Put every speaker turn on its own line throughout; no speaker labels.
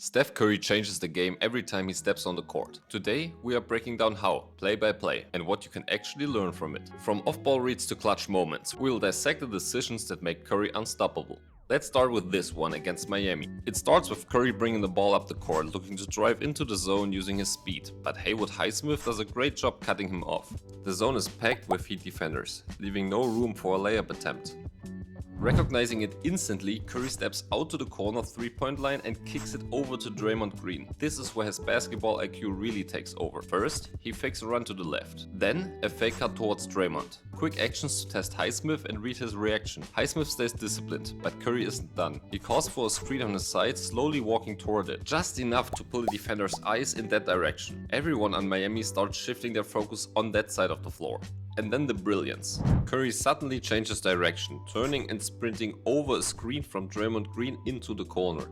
Steph Curry changes the game every time he steps on the court. Today, we are breaking down how, play by play, and what you can actually learn from it. From off-ball reads to clutch moments, we will dissect the decisions that make Curry unstoppable. Let's start with this one against Miami. It starts with Curry bringing the ball up the court, looking to drive into the zone using his speed, but Haywood Highsmith does a great job cutting him off. The zone is packed with Heat defenders, leaving no room for a layup attempt. Recognizing it instantly, Curry steps out to the corner 3-point line and kicks it over to Draymond Green. This is where his basketball IQ really takes over. First, he fakes a run to the left. Then, a fake cut towards Draymond. Quick actions to test Highsmith and read his reaction. Highsmith stays disciplined, but Curry isn't done. He calls for a screen on his side, slowly walking toward it. Just enough to pull the defender's eyes in that direction. Everyone on Miami starts shifting their focus on that side of the floor. And then the brilliance. Curry suddenly changes direction, turning and sprinting over a screen from Draymond Green into the corner.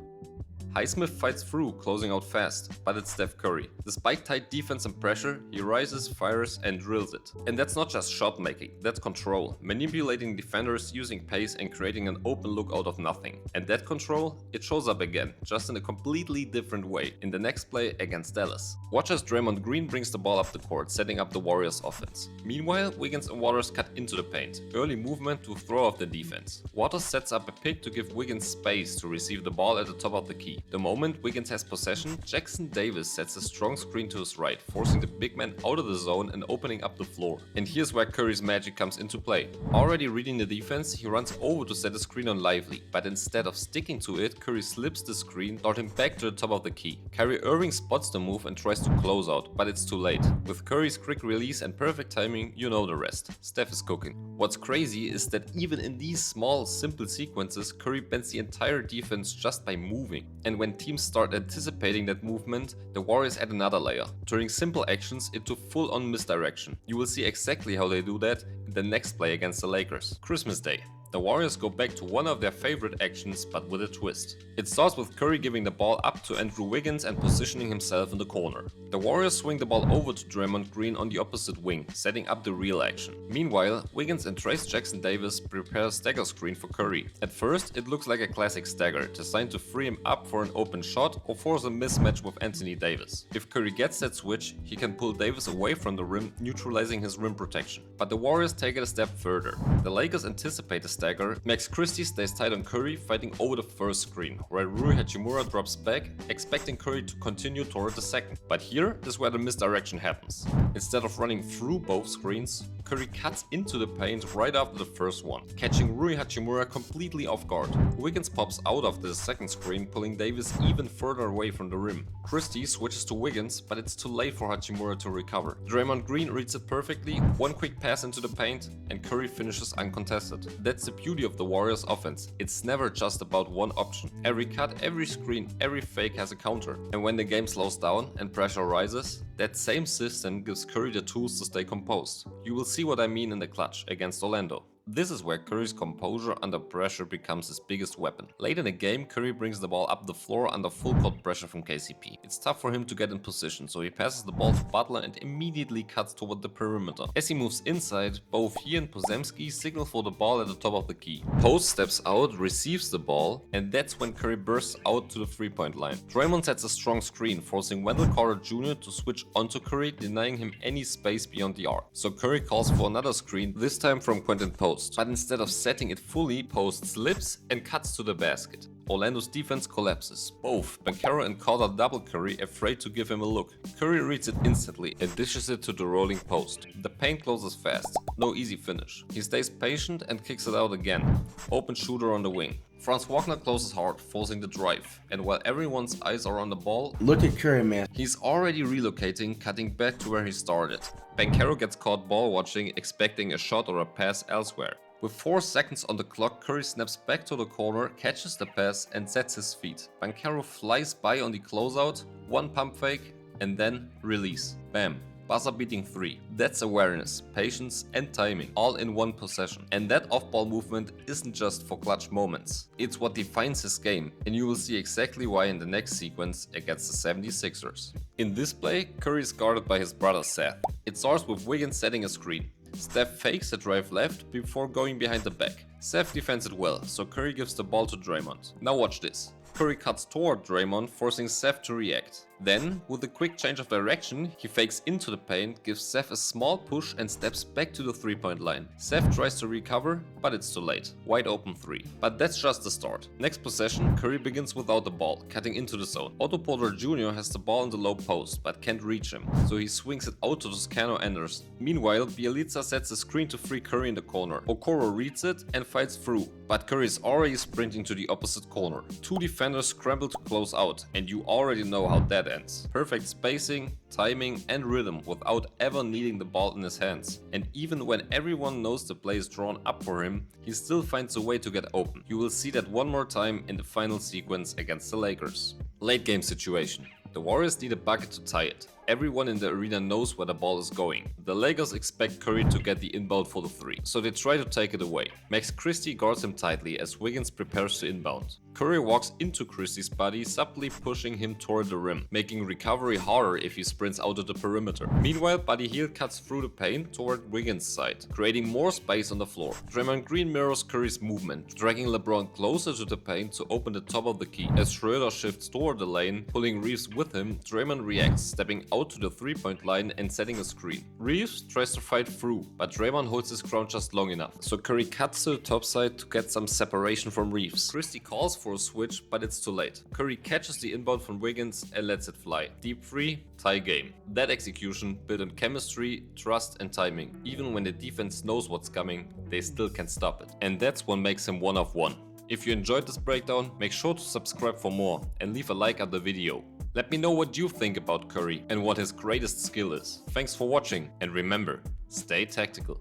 Highsmith fights through, closing out fast, but it's Steph Curry. Despite tight defense and pressure, he rises, fires and drills it. And that's not just shot making, that's control, manipulating defenders, using pace and creating an open look out of nothing. And that control, it shows up again, just in a completely different way, in the next play against Dallas. Watch as Draymond Green brings the ball up the court, setting up the Warriors' offense. Meanwhile, Wiggins and Waters cut into the paint, early movement to throw off the defense. Waters sets up a pick to give Wiggins space to receive the ball at the top of the key. The moment Wiggins has possession, Jackson Davis sets a strong screen to his right, forcing the big man out of the zone and opening up the floor. And here's where Curry's magic comes into play. Already reading the defense, he runs over to set a screen on Lively, but instead of sticking to it, Curry slips the screen, darting back to the top of the key. Kyrie Irving spots the move and tries to close out, but it's too late. With Curry's quick release and perfect timing, you know the rest. Steph is cooking. What's crazy is that even in these small, simple sequences, Curry bends the entire defense just by moving. And when teams start anticipating that movement, the Warriors add another layer, turning simple actions into full-on misdirection. You will see exactly how they do that in the next play against the Lakers. Christmas Day. The Warriors go back to one of their favorite actions, but with a twist. It starts with Curry giving the ball up to Andrew Wiggins and positioning himself in the corner. The Warriors swing the ball over to Draymond Green on the opposite wing, setting up the real action. Meanwhile, Wiggins and Trace Jackson Davis prepare a stagger screen for Curry. At first, it looks like a classic stagger, designed to free him up for an open shot or force a mismatch with Anthony Davis. If Curry gets that switch, he can pull Davis away from the rim, neutralizing his rim protection. But the Warriors take it a step further. The Lakers anticipate the stagger. Max Christie stays tight on Curry, fighting over the first screen, where Rui Hachimura drops back, expecting Curry to continue toward the second. But here is where the misdirection happens. Instead of running through both screens, Curry cuts into the paint right after the first one, catching Rui Hachimura completely off guard. Wiggins pops out of the second screen, pulling Davis even further away from the rim. Christie switches to Wiggins, but it's too late for Hachimura to recover. Draymond Green reads it perfectly, one quick pass into the paint, and Curry finishes uncontested. That's the beauty of the Warriors' offense. It's never just about one option. Every cut, every screen, every fake has a counter. And when the game slows down and pressure rises, that same system gives Curry the tools to stay composed. You will see what I mean in the clutch against Orlando. This is where Curry's composure under pressure becomes his biggest weapon. Late in the game, Curry brings the ball up the floor under full court pressure from KCP. It's tough for him to get in position, so he passes the ball to Butler and immediately cuts toward the perimeter. As he moves inside, both he and Podziemski signal for the ball at the top of the key. Post steps out, receives the ball, and that's when Curry bursts out to the 3-point line. Draymond sets a strong screen, forcing Wendell Carter Jr. to switch onto Curry, denying him any space beyond the arc. So Curry calls for another screen, this time from Quentin Post. But instead of setting it fully, Post slips and cuts to the basket. Orlando's defense collapses. Both Banchero and Carter double Curry, afraid to give him a look. Curry reads it instantly and dishes it to the rolling post. The paint closes fast, no easy finish. He stays patient and kicks it out again. Open shooter on the wing. Franz Wagner closes hard, forcing the drive. And while everyone's eyes are on the ball,
look at Curry, man.
He's already relocating, cutting back to where he started. Banchero gets caught ball watching, expecting a shot or a pass elsewhere. With 4 seconds on the clock, Curry snaps back to the corner, catches the pass and sets his feet. Banchero flies by on the closeout, one pump fake and then release. Bam. Buzzer beating 3. That's awareness, patience and timing, all in one possession. And that off-ball movement isn't just for clutch moments. It's what defines his game, and you will see exactly why in the next sequence against the 76ers. In this play, Curry is guarded by his brother Seth. It starts with Wiggins setting a screen. Steph fakes a drive left before going behind the back. Steph defends it well, so Curry gives the ball to Draymond. Now watch this. Curry cuts toward Draymond, forcing Steph to react. Then, with a quick change of direction, he fakes into the paint, gives Steph a small push and steps back to the 3-point line. Steph tries to recover, but it's too late. Wide open 3. But that's just the start. Next possession, Curry begins without the ball, cutting into the zone. Otto Porter Jr. has the ball in the low post, but can't reach him, so he swings it out to Toscano Anderson. Meanwhile, Bielitsa sets a screen to free Curry in the corner. Okoro reads it and fights through, but Curry is already sprinting to the opposite corner. Two defenders scramble to close out, and you already know how that ends. Perfect spacing, timing and rhythm without ever needing the ball in his hands. And even when everyone knows the play is drawn up for him, he still finds a way to get open. You will see that one more time in the final sequence against the Lakers. Late game situation. The Warriors need a bucket to tie it. Everyone in the arena knows where the ball is going. The Lakers expect Curry to get the inbound for the 3, so they try to take it away. Max Christie guards him tightly as Wiggins prepares to inbound. Curry walks into Christie's body, subtly pushing him toward the rim, making recovery harder if he sprints out of the perimeter. Meanwhile, Buddy Hield cuts through the paint toward Wiggins' side, creating more space on the floor. Draymond Green mirrors Curry's movement, dragging LeBron closer to the paint to open the top of the key. As Schroeder shifts toward the lane, pulling Reeves with him, Draymond reacts, stepping out to the 3-point line and setting a screen. Reeves tries to fight through, but Draymond holds his ground just long enough, so Curry cuts to the top side to get some separation from Reeves. Christie calls for a switch, but it's too late. Curry catches the inbound from Wiggins and lets it fly. Deep 3, tie game. That execution built on chemistry, trust and timing. Even when the defense knows what's coming, they still can't stop it. And that's what makes him one of one. If you enjoyed this breakdown, make sure to subscribe for more and leave a like on the video. Let me know what you think about Curry and what his greatest skill is. Thanks for watching and remember, stay tactical.